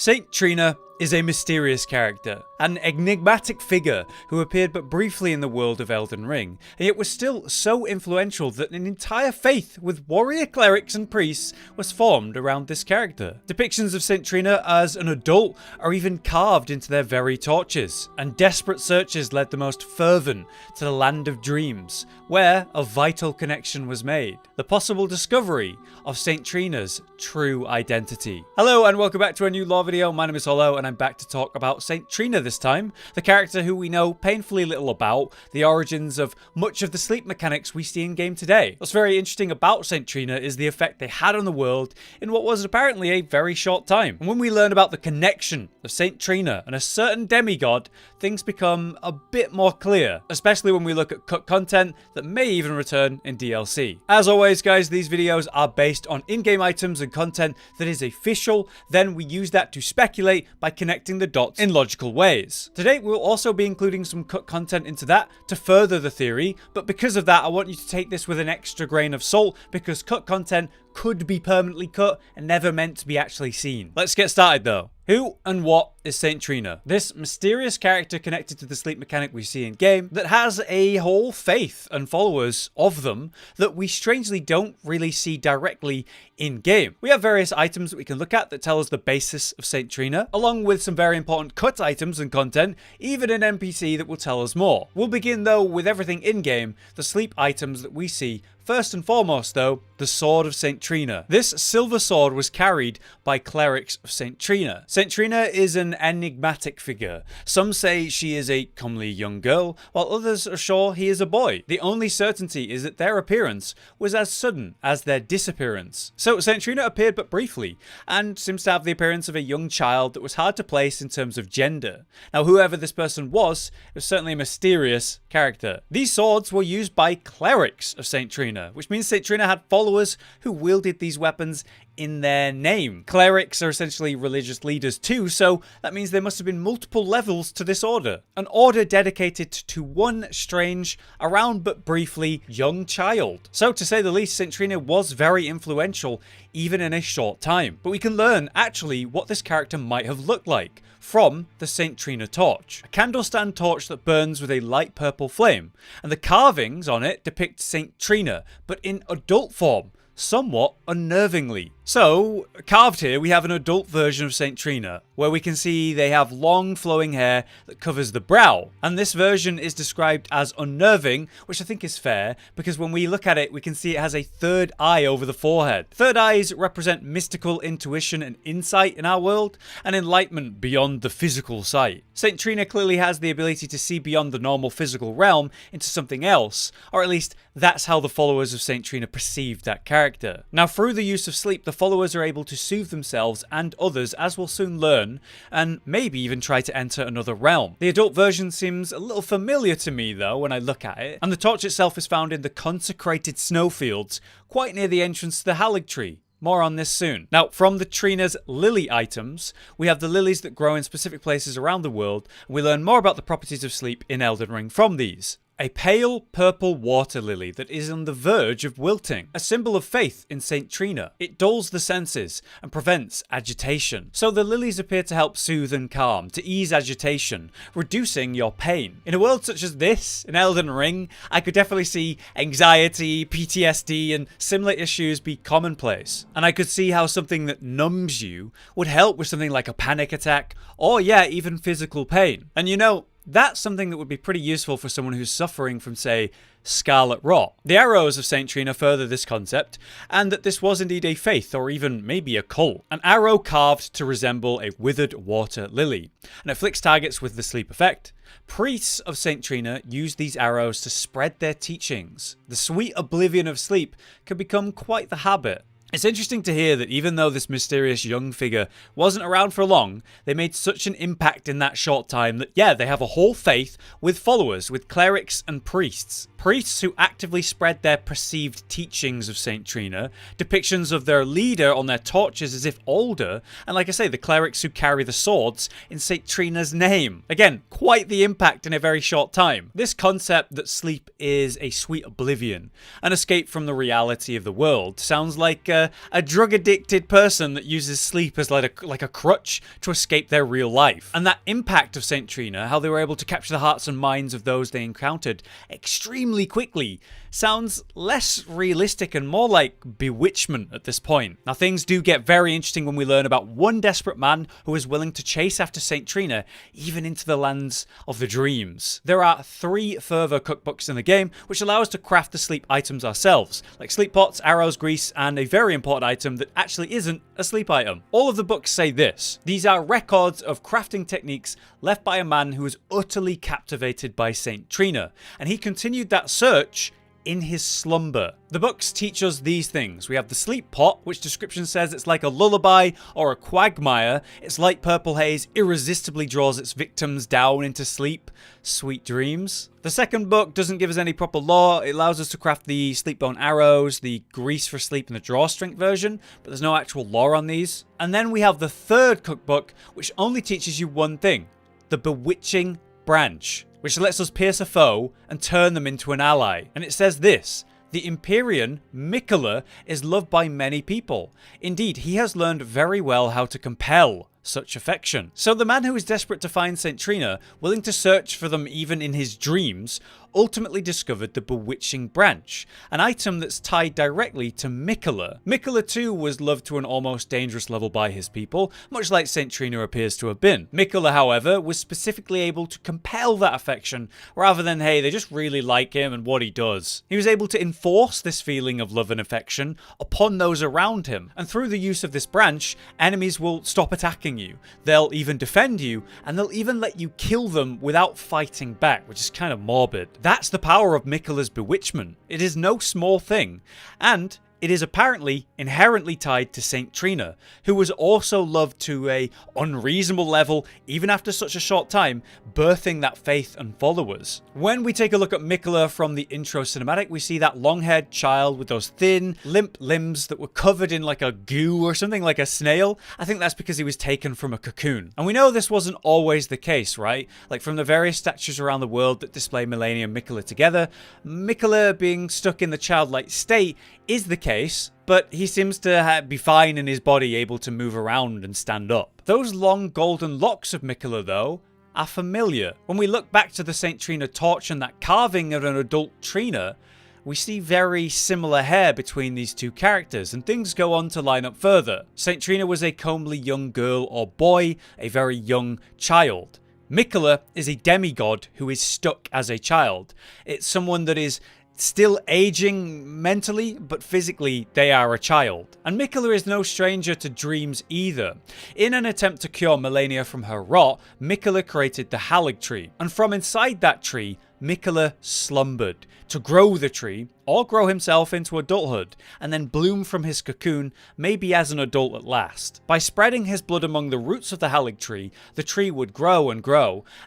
St Trina is a mysterious character, an enigmatic figure who appeared but briefly in the world of Elden Ring, and yet was still so influential that an entire faith with warrior clerics and priests was formed around this character. Depictions of St Trina as an adult are even carved into their very torches, and desperate searches led the most fervent to the land of dreams, where a vital connection was made: the possible discovery of St Trina's true identity. Hello and welcome back to a new lore video. My name is Hollow and I'm back to talk about St Trina this time, the character who we know painfully little about, the origins of much of the sleep mechanics we see in game today. What's very interesting about St Trina is the effect they had on the world in what was apparently a very short time. And when we learn about the connection of St Trina and a certain demigod, things become a bit more clear, especially when we look at cut content that may even return in DLC. As always guys, these videos are based on in-game items and content that is official, then we use that to speculate by connecting the dots in logical ways. Today we'll also be including some cut content into that to further the theory, but because of that I want you to take this with an extra grain of salt, because cut content could be permanently cut and never meant to be actually seen. Let's get started though. Who and what is St Trina? This mysterious character connected to the sleep mechanic we see in game that has a whole faith and followers of them that we strangely don't really see directly in game. We have various items that we can look at that tell us the basis of St Trina, along with some very important cut items and content, even an NPC that will tell us more. We'll begin though with everything in game, the sleep items that we see. First and foremost though, the Sword of St Trina. This silver sword was carried by clerics of St Trina. St Trina is an enigmatic figure. Some say she is a comely young girl, while others are sure he is a boy. The only certainty is that their appearance was as sudden as their disappearance. So St Trina appeared but briefly, and seems to have the appearance of a young child that was hard to place in terms of gender. Now whoever this person was certainly a mysterious character. These swords were used by clerics of St Trina, which means St Trina had followers who wielded these weapons in their name. Clerics are essentially religious leaders too, so that means there must have been multiple levels to this order. An order dedicated to one strange, around but briefly, young child. So to say the least, St Trina was very influential even in a short time. But we can learn actually what this character might have looked like from the St Trina Torch, a candlestand torch that burns with a light purple flame, and the carvings on it depict St Trina, but in adult form, somewhat unnervingly. So, carved here we have an adult version of St Trina, where we can see they have long flowing hair that covers the brow, and this version is described as unnerving, which I think is fair, because when we look at it we can see it has a third eye over the forehead. Third eyes represent mystical intuition and insight in our world, and enlightenment beyond the physical sight. St Trina clearly has the ability to see beyond the normal physical realm into something else, or at least that's how the followers of St Trina perceived that character. Now through the use of sleep, the followers are able to soothe themselves and others, as we'll soon learn, and maybe even try to enter another realm. The adult version seems a little familiar to me though when I look at it, and the torch itself is found in the consecrated snowfields quite near the entrance to the Halig tree. More on this soon. Now, from the Trina's lily items, we have the lilies that grow in specific places around the world, and we learn more about the properties of sleep in Elden Ring from these. A pale purple water lily that is on the verge of wilting, a symbol of faith in St Trina. It dulls the senses and prevents agitation. So the lilies appear to help soothe and calm, to ease agitation, reducing your pain. In a world such as this, in Elden Ring, I could definitely see anxiety, PTSD, and similar issues be commonplace. And I could see how something that numbs you would help with something like a panic attack, or yeah, even physical pain. And you know, that's something that would be pretty useful for someone who's suffering from, say, scarlet rot. The arrows of St Trina further this concept, and that this was indeed a faith, or even maybe a cult. An arrow carved to resemble a withered water lily, and it flicks targets with the sleep effect. Priests of St Trina use these arrows to spread their teachings. The sweet oblivion of sleep can become quite the habit. It's interesting to hear that even though this mysterious young figure wasn't around for long, they made such an impact in that short time that, yeah, they have a whole faith with followers, with clerics and priests. Priests who actively spread their perceived teachings of St Trina, depictions of their leader on their torches as if older, and like I say, the clerics who carry the swords in St Trina's name. Again, quite the impact in a very short time. This concept that sleep is a sweet oblivion, an escape from the reality of the world, sounds like a drug-addicted person that uses sleep as like a crutch to escape their real life. And that impact of St Trina, how they were able to capture the hearts and minds of those they encountered extremely quickly, sounds less realistic and more like bewitchment at this point. Now things do get very interesting when we learn about one desperate man who is willing to chase after St Trina even into the lands of the dreams. There are 3 further cookbooks in the game which allow us to craft the sleep items ourselves, like sleep pots, arrows, grease, and a very important item that actually isn't a sleep item. All of the books say this: these are records of crafting techniques left by a man who was utterly captivated by St Trina, and he continued that search in his slumber. The books teach us these things. We have the sleep pot, which description says it's like a lullaby or a quagmire. Its light purple haze irresistibly draws its victims down into sleep, sweet dreams. The second book doesn't give us any proper lore. It allows us to craft the sleep bone arrows, the grease for sleep, and the draw strength version, but there's no actual lore on these. And then we have the third cookbook, which only teaches you one thing: the Bewitching Branch, which lets us pierce a foe and turn them into an ally. And it says this: the Empyrean, Miquella, is loved by many people. Indeed, he has learned very well how to compel such affection. So the man who is desperate to find St Trina, willing to search for them even in his dreams, ultimately discovered the Bewitching Branch, an item that's tied directly to Miquella. Miquella too was loved to an almost dangerous level by his people, much like St Trina appears to have been. Miquella, however, was specifically able to compel that affection, rather than, hey, they just really like him and what he does. He was able to enforce this feeling of love and affection upon those around him, and through the use of this branch, enemies will stop attacking you. They'll even defend you, and they'll even let you kill them without fighting back, which is kind of morbid. That's the power of Miquella's bewitchment. It is no small thing, and it is apparently inherently tied to St Trina, who was also loved to a unreasonable level even after such a short time, birthing that faith and followers. When we take a look at Miquella from the intro cinematic, we see that long-haired child with those thin, limp limbs that were covered in like a goo or something, like a snail. I think that's because he was taken from a cocoon. And we know this wasn't always the case, right? Like from the various statues around the world that display Malenia and Miquella together, Miquella being stuck in the childlike state is the case, but he seems to be fine in his body, able to move around and stand up. Those long golden locks of Miquella, though, are familiar. When we look back to the St Trina Torch and that carving of an adult Trina, we see very similar hair between these two characters, and things go on to line up further. St Trina was a comely young girl or boy, a very young child. Miquella is a demigod who is stuck as a child. It's someone that is still aging mentally, but physically they are a child. And Miquella is no stranger to dreams either. In an attempt to cure Malenia from her rot, Miquella created the Halig tree, and from inside that tree, Miquella slumbered to grow the tree, or grow himself into adulthood, and then bloom from his cocoon, maybe as an adult at last. By spreading his blood among the roots of the Halig tree, the tree would grow, and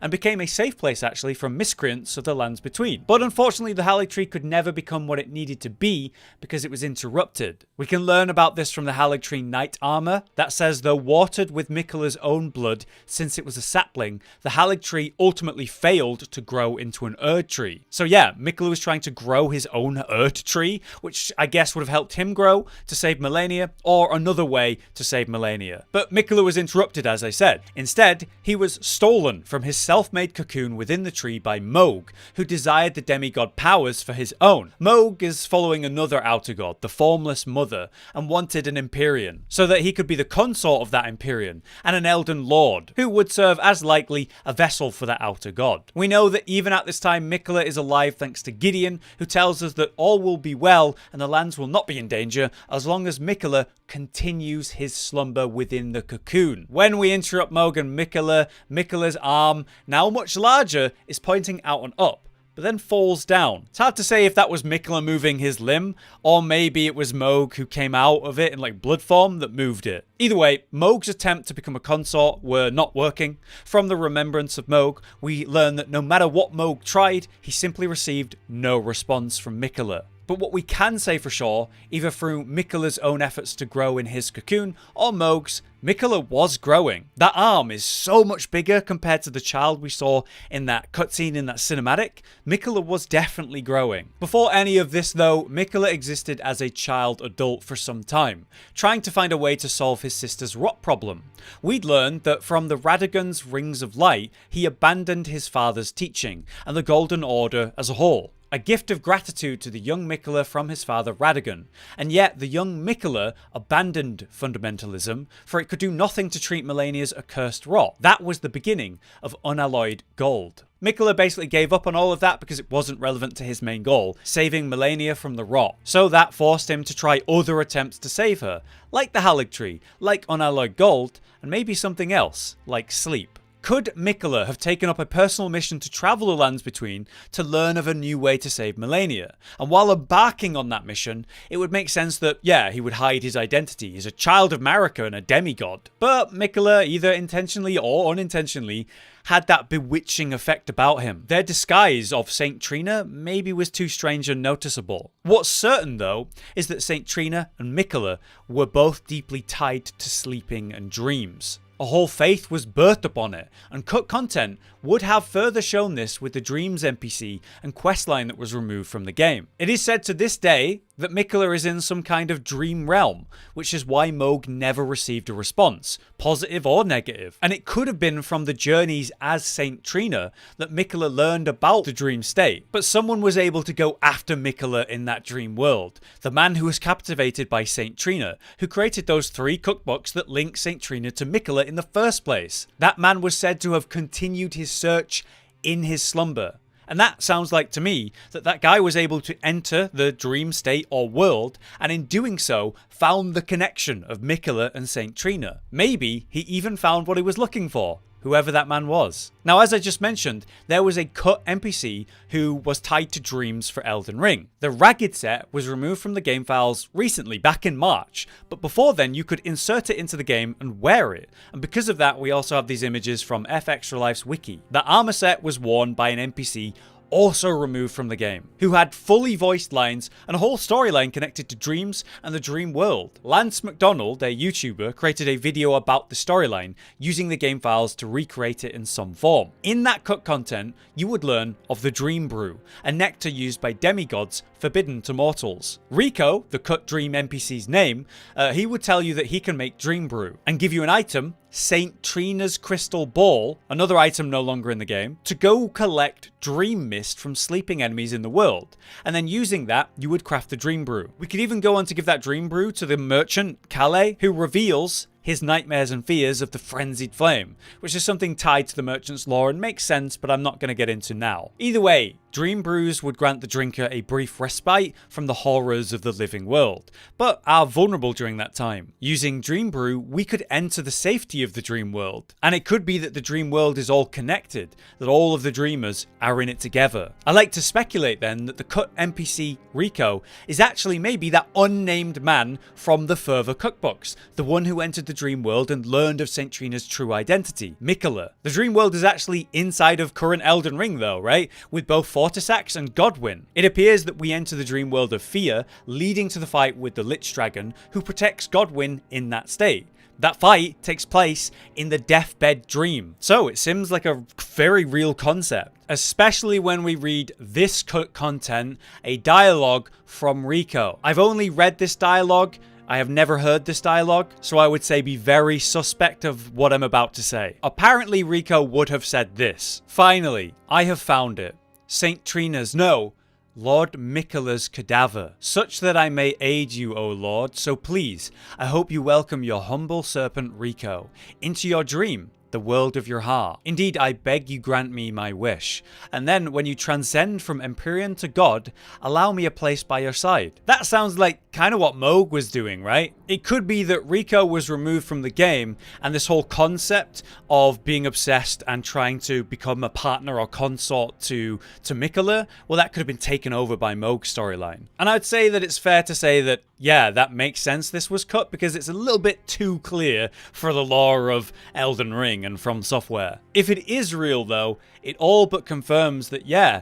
became a safe place actually from miscreants of the lands between. But unfortunately, the Halig tree could never become what it needed to be because it was interrupted. We can learn about this from the Halig tree Knight armor that says, though watered with Miquella's own blood since it was a sapling, the Halig tree ultimately failed to grow into an Erd tree. So yeah, Miquella was trying to grow his own Erd tree, which I guess would have helped him grow to save Malenia, or another way to save Malenia. But Miquella was interrupted, as I said. Instead, he was stolen from his self-made cocoon within the tree by Mohg, who desired the demigod powers for his own. Mohg is following another outer god, the Formless Mother, and wanted an Empyrean, so that he could be the consort of that Empyrean, and an Elden Lord, who would serve as likely a vessel for that outer god. We know that even at this time, Miquella is alive thanks to Gideon, who tells us that all will be well and the lands will not be in danger as long as Miquella continues his slumber within the cocoon. When we interrupt Mohg and Miquella, Miquella's arm, now much larger, is pointing out and up, but then falls down. It's hard to say if that was Miquella moving his limb, or maybe it was Mohg who came out of it in like blood form that moved it. Either way, Mohg's attempt to become a consort were not working. From the remembrance of Mohg, we learn that no matter what Mohg tried, he simply received no response from Miquella. But what we can say for sure, either through Miquella's own efforts to grow in his cocoon, or Mohg's, Miquella was growing. That arm is so much bigger compared to the child we saw in that cutscene in that cinematic. Miquella was definitely growing. Before any of this though, Miquella existed as a child adult for some time, trying to find a way to solve his sister's rot problem. We'd learned that from the Radagon's Rings of Light, he abandoned his father's teaching, and the Golden Order as a whole. A gift of gratitude to the young Miquella from his father Radagon, and yet the young Miquella abandoned fundamentalism, for it could do nothing to treat Malenia's accursed rot. That was the beginning of unalloyed gold. Miquella basically gave up on all of that because it wasn't relevant to his main goal, saving Malenia from the rot. So that forced him to try other attempts to save her, like the Halig Tree, like unalloyed gold, and maybe something else, like sleep. Could Miquella have taken up a personal mission to travel the lands between to learn of a new way to save Malenia? And while embarking on that mission, it would make sense that, yeah, he would hide his identity. He's a child of Marika and a demigod. But Miquella, either intentionally or unintentionally, had that bewitching effect about him. Their disguise of St Trina maybe was too strange and noticeable. What's certain though, is that St Trina and Miquella were both deeply tied to sleeping and dreams. A whole faith was birthed upon it, and cut content would have further shown this with the Dreams NPC and questline that was removed from the game. It is said to this day that Miquella is in some kind of dream realm, which is why Mohg never received a response, positive or negative. And it could have been from the journeys as St Trina that Miquella learned about the dream state, but someone was able to go after Miquella in that dream world, the man who was captivated by St Trina, who created those 3 cookbooks that link St Trina to Miquella in the first place. That man was said to have continued his search in his slumber. And that sounds like to me that that guy was able to enter the dream state or world, and in doing so found the connection of Miquella and St Trina. Maybe he even found what he was looking for, whoever that man was. Now, as I just mentioned, there was a cut NPC who was tied to dreams for Elden Ring. The Ragged set was removed from the game files recently, back in March, but before then you could insert it into the game and wear it. And because of that, we also have these images from F Extra Life's wiki. The armor set was worn by an NPC also removed from the game, who had fully voiced lines and a whole storyline connected to dreams and the dream world. Lance McDonald, a YouTuber, created a video about the storyline using the game files to recreate it in some form. In that cut content, you would learn of the dream brew, a nectar used by demigods forbidden to mortals. Rico, the cut dream NPC's name, he would tell you that he can make dream brew and give you an item, St Trina's Crystal Ball, another item no longer in the game, to go collect dream mist from sleeping enemies in the world, and then using that you would craft the dream brew. We could even go on to give that dream brew to the merchant Calais, who reveals his nightmares and fears of the frenzied flame, which is something tied to the merchant's lore and makes sense, but I'm not going to get into now. Either way, dream brews would grant the drinker a brief respite from the horrors of the living world, but are vulnerable during that time. Using dream brew, we could enter the safety of the dream world, and it could be that the dream world is all connected, that all of the dreamers are in it together. I like to speculate then that the cut NPC Rico is actually maybe that unnamed man from the further cookbooks, the one who entered the dream world and learned of St Trina's true identity, Miquella. The dream world is actually inside of current Elden Ring though, right? With both Fortisax and Godwyn. It appears that we enter the dream world of fear, leading to the fight with the Lich Dragon, who protects Godwyn in that state. That fight takes place in the deathbed dream. So it seems like a very real concept, especially when we read this cut content, a dialogue from Rico. I've only read this dialogue, I have never heard this dialogue, so I would say be very suspect of what I'm about to say. Apparently Rico would have said this: "Finally, I have found it. St Trina's, no, Lord Miquella's cadaver, such that I may aid you, O Lord, so please, I hope you welcome your humble serpent Rico into your dream, the world of your heart. Indeed, I beg you grant me my wish, and then when you transcend from Empyrean to God, allow me a place by your side." That sounds like kind of what Mohg was doing, right? It could be that Rico was removed from the game, and this whole concept of being obsessed and trying to become a partner or consort to Miquella, well, that could have been taken over by Mohg's storyline. And I'd say that it's fair to say that, yeah, that makes sense this was cut, because it's a little bit too clear for the lore of Elden Ring and From Software. If it is real though, it all but confirms that, yeah,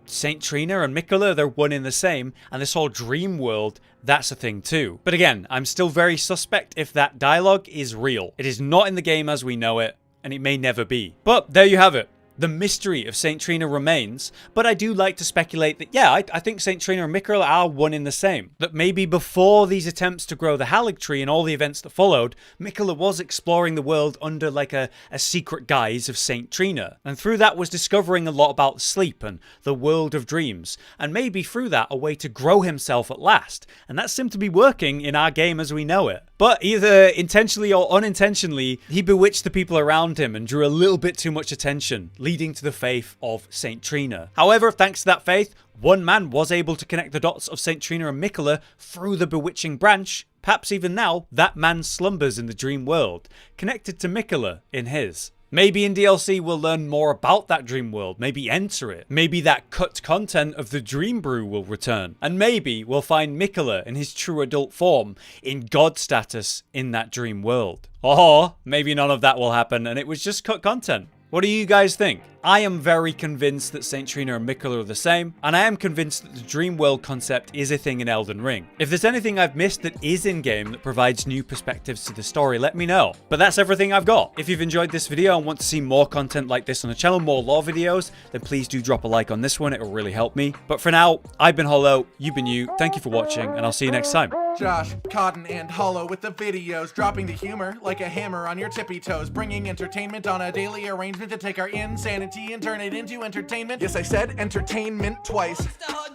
St Trina and Miquella, they're one in the same, and this whole dream world, that's a thing too. But again, I'm still very suspect if that dialogue is real. It is not in the game as we know it, and it may never be. But there you have it. The mystery of St Trina remains, but I do like to speculate that, yeah, I think St Trina and Miquella are one in the same. That maybe before these attempts to grow the Halig tree and all the events that followed, Miquella was exploring the world under like a secret guise of St Trina, and through that was discovering a lot about sleep and the world of dreams, and maybe through that a way to grow himself at last, and that seemed to be working in our game as we know it. But either intentionally or unintentionally, he bewitched the people around him and drew a little bit too much attention, leading to the faith of St Trina. However, thanks to that faith, one man was able to connect the dots of St Trina and Miquella through the Bewitching Branch. Perhaps even now, that man slumbers in the dream world, connected to Miquella in his. Maybe in DLC we'll learn more about that dream world, maybe enter it. Maybe that cut content of the dreambrew will return. And maybe we'll find Miquella in his true adult form, in god status in that dream world. Or maybe none of that will happen and it was just cut content. What do you guys think? I am very convinced that St Trina and Miquella are the same, and I am convinced that the dream world concept is a thing in Elden Ring. If there's anything I've missed that is in-game that provides new perspectives to the story, let me know. But that's everything I've got. If you've enjoyed this video and want to see more content like this on the channel, more lore videos, then please do drop a like on this one, it'll really help me. But for now, I've been Hollow, you've been you, thank you for watching, and I'll see you next time. Josh, Cotton, and Hollow with the videos, dropping the humor like a hammer on your tippy toes, bringing entertainment on a daily arrangement to take our insanity and turn it into entertainment. Yes, I said entertainment twice,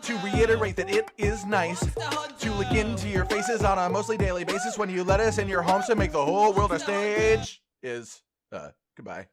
to reiterate that it is nice to look into your faces on a mostly daily basis when you let us in your homes to make the whole world a stage. Goodbye.